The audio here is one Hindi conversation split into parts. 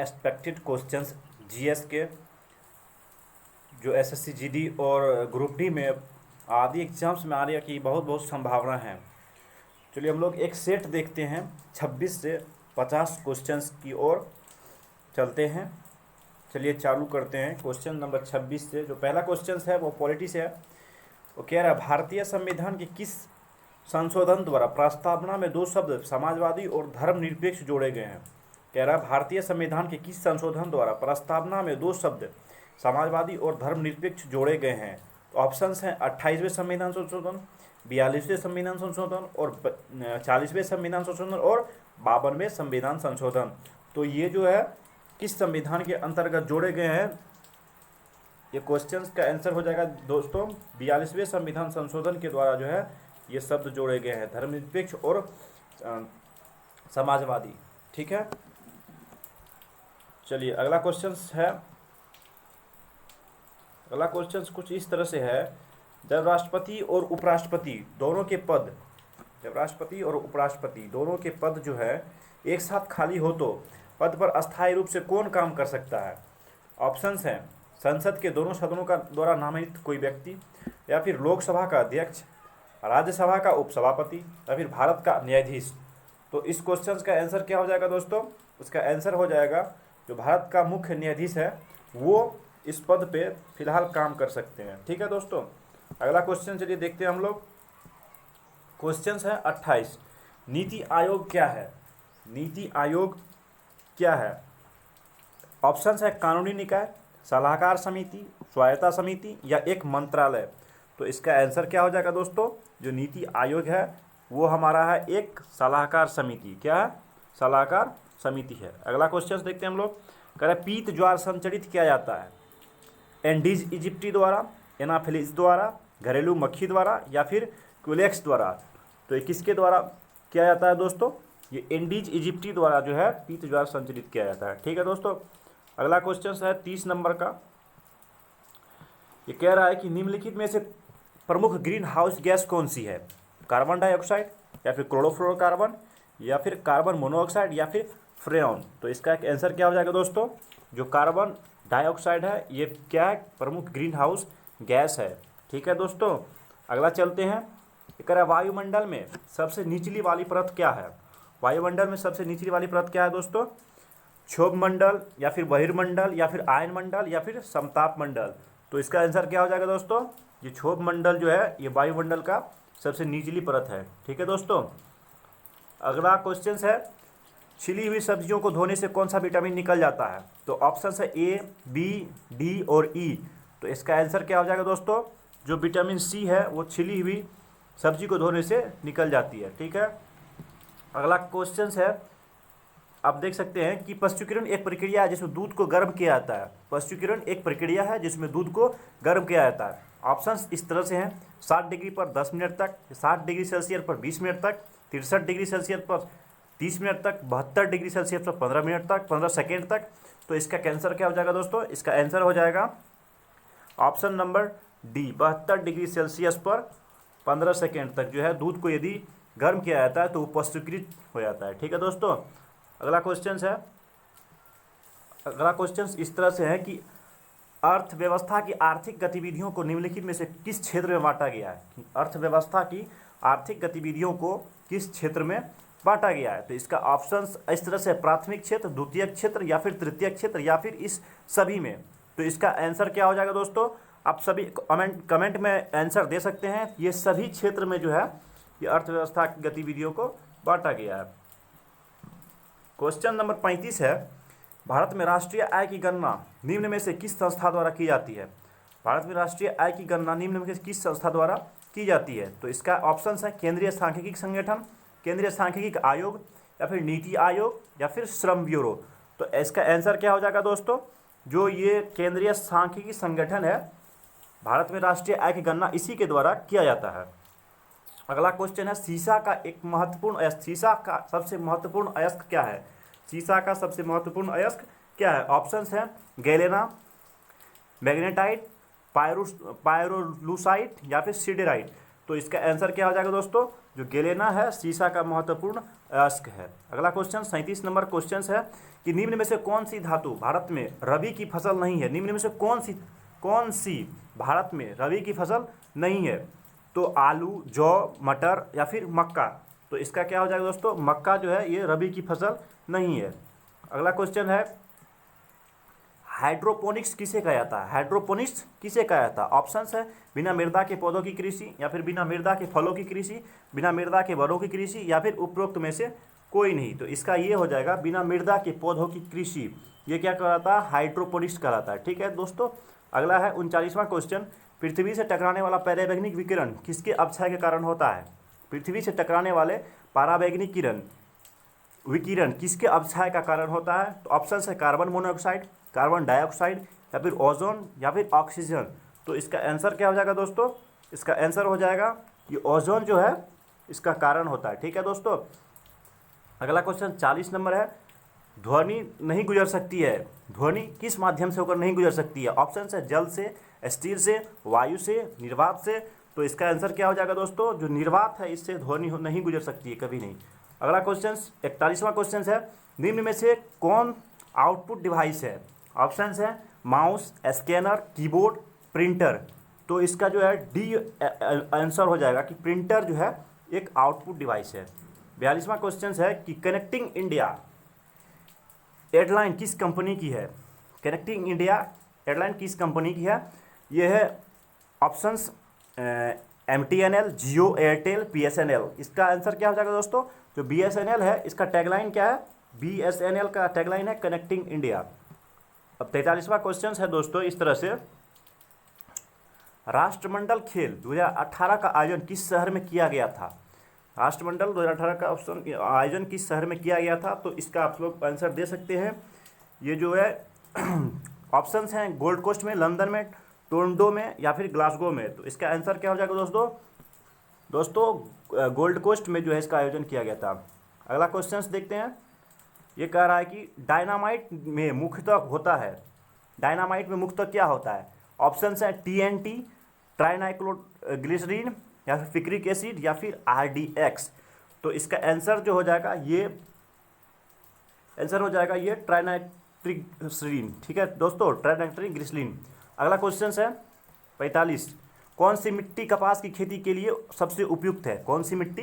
एक्सपेक्टेड क्वेश्चंस जीएस के जो एसएससी जीडी और ग्रुप डी में आदि एग्जाम्स में आने की बहुत बहुत संभावना है। चलिए हम लोग एक सेट देखते हैं 26 से 50 क्वेश्चंस की ओर चलते हैं। चलिए चालू करते हैं क्वेश्चन नंबर 26 से। जो पहला क्वेश्चन है वो पॉलिटी से है। वो कह रहा है भारतीय संविधान के किस संशोधन द्वारा प्रस्तावना में दो शब्द समाजवादी और धर्मनिरपेक्ष जोड़े गए हैं। कह रहा है भारतीय संविधान के किस संशोधन द्वारा प्रस्तावना में दो शब्द समाजवादी और धर्मनिरपेक्ष जोड़े गए हैं। तो ऑप्शंस हैं 28वें संविधान संशोधन, 42वें संविधान संशोधन और 40वें संविधान संशोधन और 52वें संविधान संशोधन। तो ये जो है किस संविधान के अंतर्गत जोड़े गए हैं, ये क्वेश्चंस का आंसर हो जाएगा दोस्तों 42वें संविधान संशोधन के द्वारा जो है ये शब्द जोड़े गए हैं, धर्मनिरपेक्ष और समाजवादी। ठीक है, चलिए अगला क्वेश्चन है। अगला क्वेश्चन कुछ इस तरह से है, जब राष्ट्रपति और उपराष्ट्रपति दोनों के पद जो है एक साथ खाली हो तो पद पर अस्थायी रूप से कौन काम कर सकता है। ऑप्शंस हैं संसद के दोनों सदनों का द्वारा नामित कोई व्यक्ति, या फिर लोकसभा का अध्यक्ष, राज्यसभा का उपसभापति, या फिर भारत का न्यायाधीश। तो इस क्वेश्चन का आंसर क्या हो जाएगा दोस्तों, उसका आंसर हो जाएगा जो भारत का मुख्य न्यायाधीश है वो इस पद पे फिलहाल काम कर सकते हैं। ठीक है दोस्तों, अगला क्वेश्चन चलिए देखते हैं हम लोग। क्वेश्चन है 28, नीति आयोग क्या है। नीति आयोग क्या है। ऑप्शन है कानूनी निकाय, सलाहकार समिति, स्वायत्ता समिति या एक मंत्रालय। तो इसका आंसर क्या हो जाएगा दोस्तों, जो नीति आयोग है वो हमारा है एक सलाहकार समिति। क्या है, सलाहकार समिति है। अगला क्वेश्चन देखते हैं हम लोग। कह रहे पीत ज्वार संचरित किया जाता है एंडीज इजिप्टी द्वारा, एनाफिलिस द्वारा, घरेलू मक्खी द्वारा या फिर क्यूलेक्स द्वारा। तो ये किसके द्वारा किया जाता है दोस्तों, ये एंडीज इजिप्टी द्वारा जो है पीत ज्वार संचरित किया जाता है। ठीक है दोस्तों, अगला क्वेश्चन है 30 नंबर का। ये कह रहा है कि निम्नलिखित में से प्रमुख ग्रीन हाउस गैस कौन सी है। कार्बन डाइऑक्साइड या फिर क्लोरोफ्लोरोकार्बन या फिर कार्बन मोनोऑक्साइड या फिर फ्रेन। तो इसका एक आंसर क्या हो जाएगा दोस्तों, जो कार्बन डाइऑक्साइड है ये क्या है, प्रमुख ग्रीन हाउस गैस है। ठीक है दोस्तों, अगला चलते हैं। ये कह रहा है वायुमंडल में सबसे निचली वाली परत क्या है। वायुमंडल में सबसे निचली वाली परत क्या है दोस्तों, क्षोभ मंडल या फिर बहिर्मंडल या फिर आयन मंडल या फिर समताप मंडल। तो इसका आंसर क्या हो जाएगा दोस्तों, ये क्षोभ मंडल जो है ये वायुमंडल का सबसे निचली परत है। ठीक है दोस्तों, अगला क्वेश्चन है छिली हुई सब्जियों को धोने से कौन सा विटामिन निकल जाता है। तो ऑप्शन है ए, बी, डी और ई। तो इसका आंसर क्या हो जाएगा दोस्तों, जो विटामिन सी है वो छिली हुई सब्जी को धोने से निकल जाती है। ठीक है, अगला क्वेश्चन है, आप देख सकते हैं कि पशुकिरण एक प्रक्रिया है जिसमें दूध को गर्म किया जाता है। पशुकिरण एक प्रक्रिया है जिसमें दूध को गर्म किया जाता है। ऑप्शंस इस तरह से हैं 60 डिग्री पर 10 मिनट तक, 60 डिग्री सेल्सियस पर 20 मिनट तक, 63 डिग्री सेल्सियस पर 30 मिनट तक, 72 डिग्री सेल्सियस पर 15 मिनट तक, 15 सेकेंड तक। तो इसका आंसर क्या हो जाएगा दोस्तों, इसका आंसर हो जाएगा option number D, 72 degree Celsius पर 15 सेकेंड तक जो है दूध को यदि गर्म किया जाता है तो वो पशुकृत हो जाता है। ठीक है दोस्तों, अगला क्वेश्चन है। अगला क्वेश्चन इस तरह से है कि अर्थव्यवस्था की आर्थिक गतिविधियों को निम्नलिखित में से किस क्षेत्र में बांटा गया है। अर्थव्यवस्था की आर्थिक गतिविधियों को किस क्षेत्र में बांटा गया है। तो इसका ऑप्शन इस तरह से प्राथमिक क्षेत्र, द्वितीयक क्षेत्र या फिर तृतीयक क्षेत्र या फिर इस सभी में। तो इसका आंसर क्या हो जाएगा दोस्तों, आप सभी कमेंट में आंसर दे सकते हैं। ये सभी क्षेत्र में जो है ये अर्थव्यवस्था की गतिविधियों को बांटा गया है। क्वेश्चन नंबर 35 है, भारत में राष्ट्रीय आय की गणना निम्न में से किस संस्था द्वारा की जाती है। भारत में राष्ट्रीय आय की गणना निम्न में से किस संस्था द्वारा की जाती है। तो इसका ऑप्शन है केंद्रीय सांख्यिकी संगठन, केंद्रीय सांख्यिकी आयोग या फिर नीति आयोग या फिर श्रम ब्यूरो। तो इसका आंसर क्या हो जाएगा दोस्तों, जो ये केंद्रीय सांख्यिकी संगठन है, भारत में राष्ट्रीय आय की गणना इसी के द्वारा किया जाता है। अगला क्वेश्चन है, सीसा का एक महत्वपूर्ण अयस्क, सीसा का सबसे महत्वपूर्ण अयस्क क्या है। सीसा का सबसे महत्वपूर्ण अयस्क क्या है। ऑप्शंस हैं गैलेना, मैग्नेटाइट, पायरोलूसाइट या फिर सिडेराइट। तो इसका आंसर क्या हो जाएगा दोस्तों, जो गैलेना है सीसा का महत्वपूर्ण अयस्क है। अगला क्वेश्चन 37 नंबर क्वेश्चन है कि निम्न में से कौन सी धातु भारत में रबी की फसल नहीं है। निम्न में से कौन सी भारत में रबी की फसल नहीं है। तो आलू, जौ, मटर या फिर मक्का। तो इसका क्या हो जाएगा दोस्तों, मक्का जो है ये रबी की फसल नहीं है। अगला क्वेश्चन है हाइड्रोपोनिक्स किसे कहा जाता है। हाइड्रोपोनिक्स किसे कहा जाता है। ऑप्शंस है बिना मृदा के पौधों की कृषि, या फिर बिना मृदा के फलों की कृषि, बिना मृदा के वनों की कृषि, या फिर उपरोक्त में से कोई नहीं। तो इसका ये हो जाएगा बिना मृदा के पौधों की कृषि। ये क्या कहलाता है, हाइड्रोपोनिक्स कहलाता है। ठीक है दोस्तों। अगला है 39वां क्वेश्चन, पृथ्वी से टकराने वाला पराबैंगनी विकिरण किसके अपक्षय के कारण होता है। पृथ्वी से टकराने वाले पराबैंगनी विकिरण किसके अपक्षय का कारण होता है। तो ऑप्शन है कार्बन मोनोऑक्साइड, कार्बन डाइऑक्साइड, या फिर ओजोन, या फिर ऑक्सीजन। तो इसका आंसर क्या हो जाएगा दोस्तों, इसका आंसर हो जाएगा ये ओजोन जो है इसका कारण होता है। ठीक है दोस्तों। अगला क्वेश्चन 40 नंबर है, ध्वनि नहीं गुजर सकती है। ध्वनि किस माध्यम से होकर नहीं गुजर सकती है। ऑप्शन है जल से, स्टील से, वायु से, निर्वात से। तो इसका आंसर क्या हो जाएगा दोस्तों, जो निर्वात है इससे ध्वनि नहीं गुजर सकती है, कभी नहीं। अगला क्वेश्चन 41वां क्वेश्चन है, निम्न में से कौन आउटपुट डिवाइस है। ऑप्शन है माउस, स्कैनर, कीबोर्ड, प्रिंटर। तो इसका जो है डी आंसर हो जाएगा कि प्रिंटर जो है एक आउटपुट डिवाइस है। 42वां क्वेश्चन है कि कनेक्टिंग इंडिया एयरलाइन किस कंपनी की है। कनेक्टिंग इंडिया एयरलाइन किस कंपनी की है। यह है ऑप्शंस MTNL, जियो, एयरटेल, BSNL। इसका आंसर क्या हो जाएगा दोस्तों, जो BSNL है इसका टैगलाइन क्या है, BSNL का टैगलाइन है कनेक्टिंग इंडिया। अब 43वां क्वेश्चन है दोस्तों इस तरह से, राष्ट्रमंडल खेल 2018 का आयोजन किस शहर में किया गया था। राष्ट्रमंडल 2018 का आयोजन किस शहर में किया गया था। तो इसका आप लोग आंसर दे सकते हैं। ये जो है ऑप्शंस हैं गोल्ड कोस्ट में, लंदन में, टोरंटो में, या फिर ग्लासगो में। तो इसका आंसर क्या हो जाएगा दोस्तों गोल्ड कोस्ट में जो है इसका आयोजन किया गया था। अगला क्वेश्चन देखते हैं। ये कह रहा है कि डायनामाइट में मुख्यतः होता है। डायनामाइट में मुख्यतः क्या होता है। ऑप्शन है TNT, ट्राइनाइट्रोग्लिसरीन, या फिर पिक्रिक एसिड, या फिर RDX। तो इसका आंसर जो हो जाएगा ये आंसर हो जाएगा ये ट्राइनाइट्रोग्लिसरीन। ठीक है दोस्तों, ट्राइनाइट्रोग्लिसरीन। अगला क्वेश्चन है 45, कौन सी मिट्टी कपास की खेती के लिए सबसे उपयुक्त है। कौन सी मिट्टी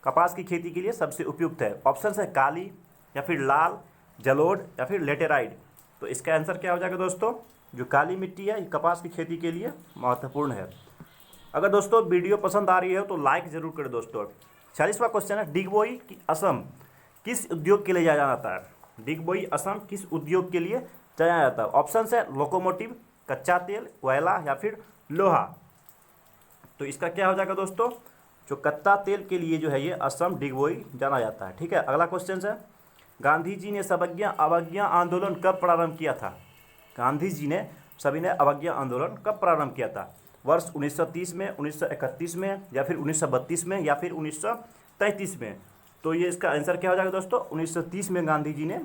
कपास की खेती के लिए सबसे उपयुक्त है। ऑप्शन है काली, या फिर लाल, जलोढ़, या फिर लेटेराइट। तो इसका आंसर क्या हो जाएगा दोस्तों, जो काली मिट्टी है कपास की खेती के लिए महत्वपूर्ण है। अगर दोस्तों वीडियो पसंद आ रही है तो लाइक जरूर करें दोस्तों। 46वां क्वेश्चन है, डिगबोई की असम किस उद्योग के लिए जाना जाता है। डिगबोई असम किस उद्योग के लिए जाना जाता है। ऑप्शन है लोकोमोटिव, कच्चा तेल, कोयला, या फिर लोहा। तो इसका क्या हो जाएगा दोस्तों, जो कच्चा तेल के लिए जो है ये असम डिगबोई जाना जाता है। ठीक है। अगला क्वेश्चन है, गांधी जी ने सवज्ञा अवज्ञा आंदोलन कब प्रारंभ किया था। गांधी जी ने सविनय अवज्ञा आंदोलन कब प्रारंभ किया था। वर्ष 1930 में, 1931 में, या फिर 1932 में, या फिर 1933 में। तो ये इसका आंसर क्या हो जाएगा दोस्तों, 1930 में गांधी जी ने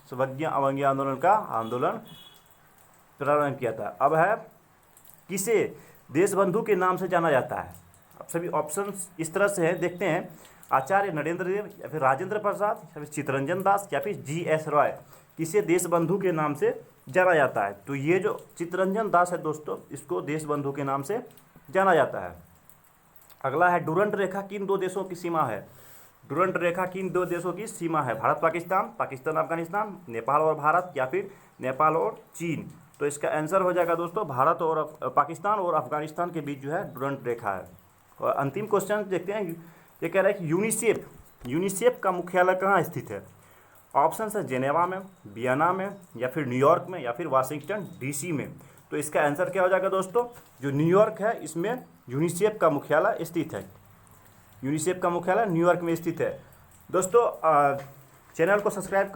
सवज्ञा अवज्ञा आंदोलन का प्रारंभ किया था। अब है किसे देशबंधु के नाम से जाना जाता है। अब सभी ऑप्शंस इस तरह से हैं, देखते हैं। आचार्य नरेंद्र देव, या फिर राजेंद्र प्रसाद, या फिर चित्तरंजन दास, या फिर GS रॉय। किसे देशबंधु के नाम से जाना जाता है। तो ये जो चित्तरंजन दास है दोस्तों, इसको देशबंधु के नाम से जाना जाता है। अगला है, डुरंट रेखा किन दो देशों की सीमा है। डुरंट रेखा किन दो देशों की सीमा है। भारत पाकिस्तान, पाकिस्तान अफगानिस्तान, नेपाल और भारत, या फिर नेपाल और चीन। तो इसका आंसर हो जाएगा दोस्तों भारत और पाकिस्तान और अफगानिस्तान के बीच जो है डुरंट रेखा है। और अंतिम क्वेश्चन देखते हैं। ये कह रहा है कि यूनिसेफ का मुख्यालय कहाँ स्थित है। ऑप्शन है जेनेवा में, वियना में, या फिर न्यूयॉर्क में, या फिर वाशिंगटन DC में। तो इसका आंसर क्या हो जाएगा दोस्तों, जो न्यूयॉर्क है इसमें यूनिसेफ का मुख्यालय स्थित है। यूनिसेफ का मुख्यालय न्यूयॉर्क में स्थित है। दोस्तों चैनल को सब्सक्राइब